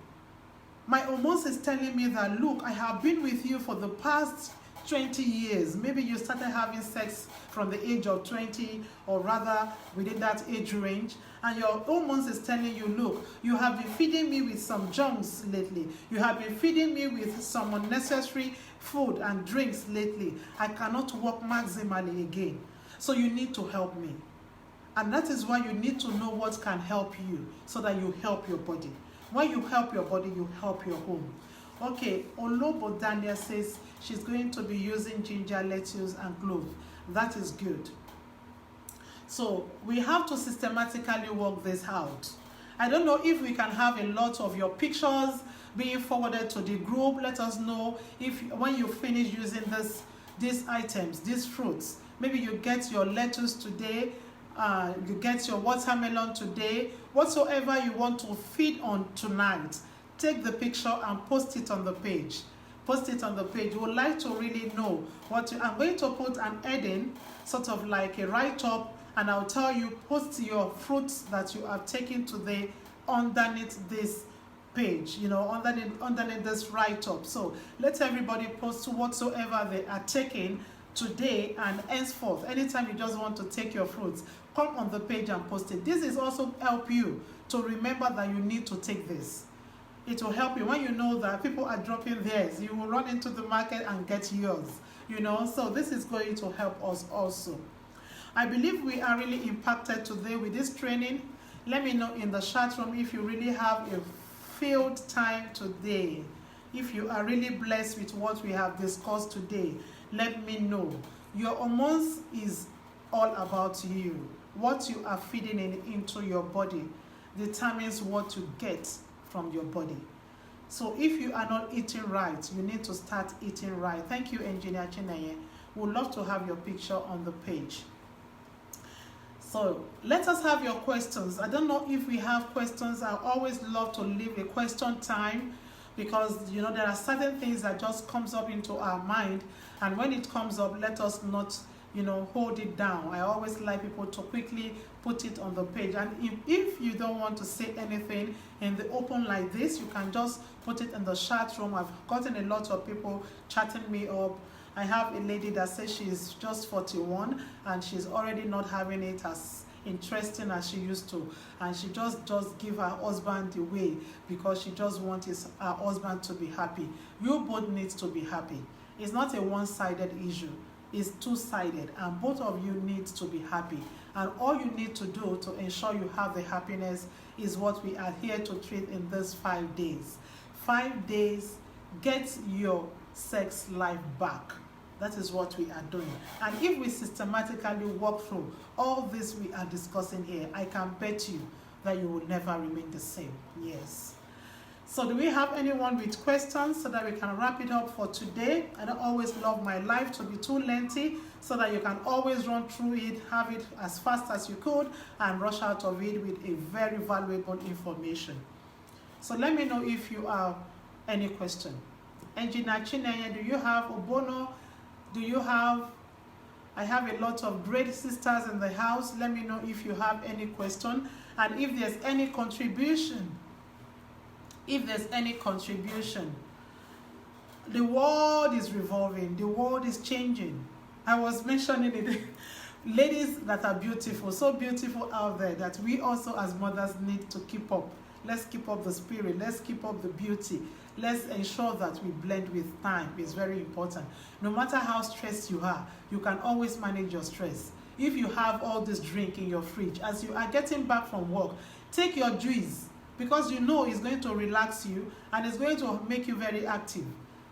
My hormones is telling me that, look, I have been with you for the past 20 years. Maybe you started having sex from the age of 20, or rather within that age range, and your hormones is telling you, look, you have been feeding me with some junks lately. You have been feeding me with some unnecessary food and drinks lately. I cannot work maximally again. So you need to help me. And that is why you need to know what can help you, so that you help your body. When you help your body, you help your home. Okay, Olobo Daniel says she's going to be using ginger, lettuce, and clove. That is good. So we have to systematically work this out. I don't know if we can have a lot of your pictures being forwarded to the group. Let us know if when you finish using these items, these fruits. Maybe you get your lettuce today, you get your watermelon today, whatsoever you want to feed on tonight. Take the picture and post it on the page. Post it on the page. We would like to really know what I'm going to put an heading, sort of like a write-up, and I'll tell you, post your fruits that you have taken today underneath this page, underneath this write-up. So let everybody post whatsoever they are taking today and henceforth. Anytime you just want to take your fruits, come on the page and post it. This is also help you to remember that you need to take this. It will help you when you know that people are dropping theirs. You will run into the market and get yours, So this is going to help us also. I believe we are really impacted today with this training. Let me know in the chat room if you really have a field time today. If you are really blessed with what we have discussed today, let me know. Your hormones is all about you. What you are feeding into your body determines what you get from your body. So if you are not eating right, you need to start eating right. Thank you, Engineer Chineye. We'd love to have your picture on the page. So let us have your questions. I don't know if we have questions. I always love to leave a question time, because there are certain things that just comes up into our mind, and when it comes up, let us not hold it down. I always like people to quickly put it on the page, and if you don't want to say anything in the open like this, you can just put it in the chat room. I've gotten a lot of people chatting me up. I have a lady that says she's just 41 and she's already not having it as interesting as she used to, and she just give her husband away because she just wants her husband to be happy. You both need to be happy. It's not a one-sided issue. Is two-sided, and both of you need to be happy, and all you need to do to ensure you have the happiness is what we are here to treat in this 5 days. 5 days, get your sex life back. That is what we are doing. And if we systematically walk through all this we are discussing here, I can bet you that you will never remain the same. Yes. So do we have anyone with questions so that we can wrap it up for today? I don't always love my life to be too lengthy, so that you can always run through it, have it as fast as you could, and rush out of it with a very valuable information. So let me know if you have any question. Engineer Chinenye, do you have Obono? Do you have... I have a lot of great sisters in the house. Let me know if you have any question, and if there's any contribution. If there's any contribution. The world is revolving. The world is changing. I was mentioning it. Ladies that are beautiful, so beautiful out there, that we also as mothers need to keep up. Let's keep up the spirit. Let's keep up the beauty. Let's ensure that we blend with time. It's very important. No matter how stressed you are, you can always manage your stress. If you have all this drink in your fridge, as you are getting back from work, take your juice, because you know it's going to relax you and it's going to make you very active.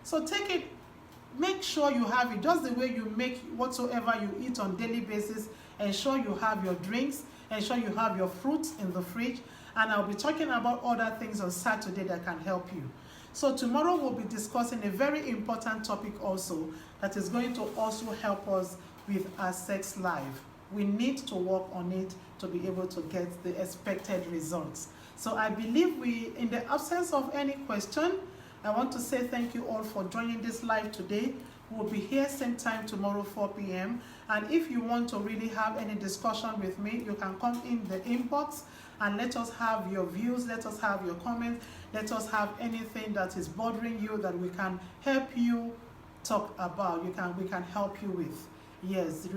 So take it, make sure you have it, just the way you make whatsoever you eat on daily basis. Ensure you have your drinks, ensure you have your fruits in the fridge, and I'll be talking about other things on Saturday that can help you. So tomorrow we'll be discussing a very important topic also that is going to also help us with our sex life. We need to work on it to be able to get the expected results. So I believe in the absence of any question, I want to say thank you all for joining this live today. We'll be here same time tomorrow, 4 p.m. And if you want to really have any discussion with me, you can come in the inbox and let us have your views, let us have your comments, let us have anything that is bothering you that we can help you talk about. We can help you with. Yes.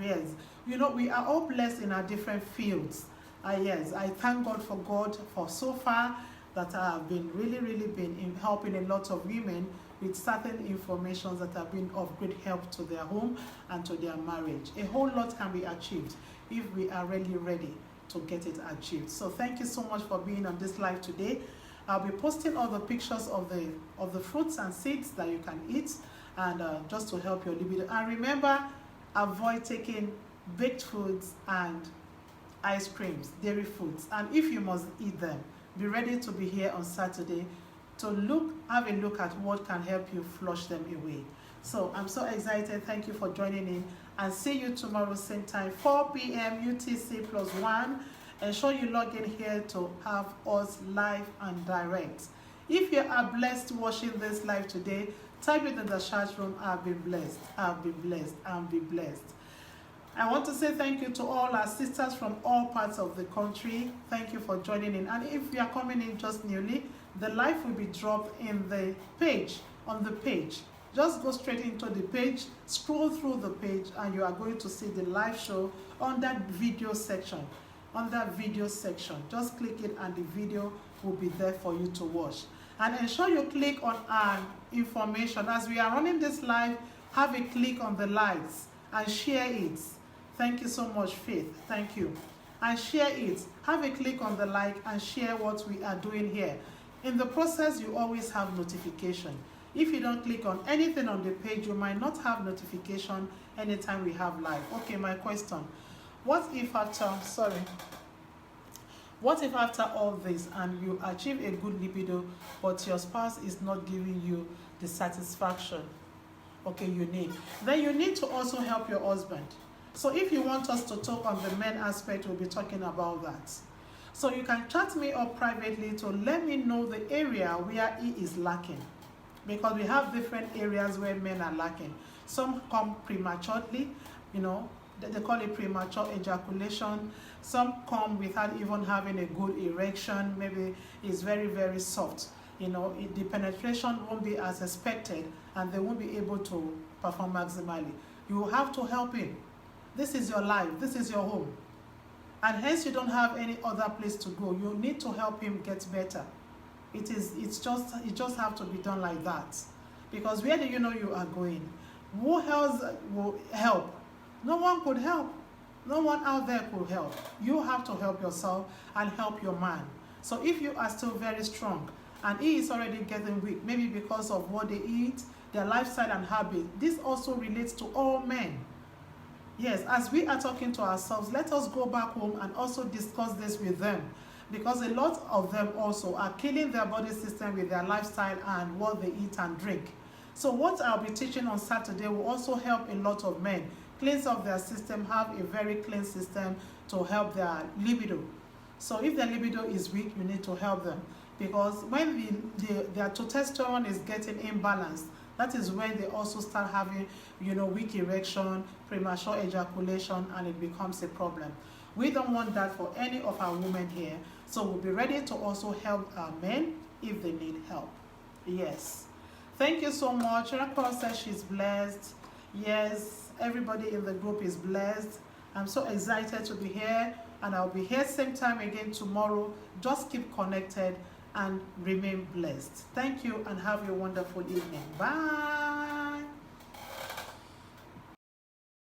You know, we are all blessed in our different fields. Yes, I thank God for so far that I have been really been helping a lot of women with certain information that have been of great help to their home and to their marriage. A whole lot can be achieved if we are really ready to get it achieved. So thank you so much for being on this live today. I'll be posting all the pictures of the fruits and seeds that you can eat, and just to help your libido. And remember, avoid taking baked foods and ice creams, dairy foods, and if you must eat them, be ready to be here on Saturday to have a look at what can help you flush them away. So I'm so excited. Thank you for joining in, and see you tomorrow same time, 4 p.m. UTC +1. Ensure you log in here to have us live and direct. If you are blessed watching this live today, type it in the chat room, I've been blessed, I've been blessed, I've been blessed. I want to say thank you to all our sisters from all parts of the country. Thank you for joining in. And if you are coming in just newly, the live will be dropped in the page, on the page. Just go straight into the page, scroll through the page, and you are going to see the live show on that video section. On that video section, just click it and the video will be there for you to watch. And ensure you click on our information. As we are running this live, have a click on the likes and share it. Thank you so much, Faith. Thank you. And share it. Have a click on the like and share what we are doing here. In the process, you always have notification. If you don't click on anything on the page, you might not have notification anytime we have live. Okay, my question. What if after all this and you achieve a good libido, but your spouse is not giving you the satisfaction, okay, you need? Then you need to also help your husband. So if you want us to talk on the men aspect, we'll be talking about that. So you can chat me up privately to let me know the area where he is lacking. Because we have different areas where men are lacking. Some come prematurely, you know, they call it premature ejaculation. Some come without even having a good erection. Maybe it's very soft. You know, the penetration won't be as expected and they won't be able to perform maximally. You have to help him. This is your life. This is your home. And hence you don't have any other place to go. You need to help him get better. It just have to be done like that. Because where do you know you are going? Who else will help? No one could help. No one out there could help. You have to help yourself and help your man. So if you are still very strong and he is already getting weak, maybe because of what they eat, their lifestyle and habit. This also relates to all men. Yes, as we are talking to ourselves, let us go back home and also discuss this with them, because a lot of them also are killing their body system with their lifestyle and what they eat and drink. So what I'll be teaching on Saturday will also help a lot of men cleanse up their system, have a very clean system to help their libido. So if their libido is weak, you need to help them, because when their testosterone is getting imbalanced, that is when they also start having, weak erection, premature ejaculation, and it becomes a problem. We don't want that for any of our women here. So we'll be ready to also help our men if they need help. Yes. Thank you so much. Erectile says she's blessed. Yes, everybody in the group is blessed. I'm so excited to be here, and I'll be here same time again tomorrow. Just keep connected and remain blessed. Thank you and have a wonderful evening. Bye.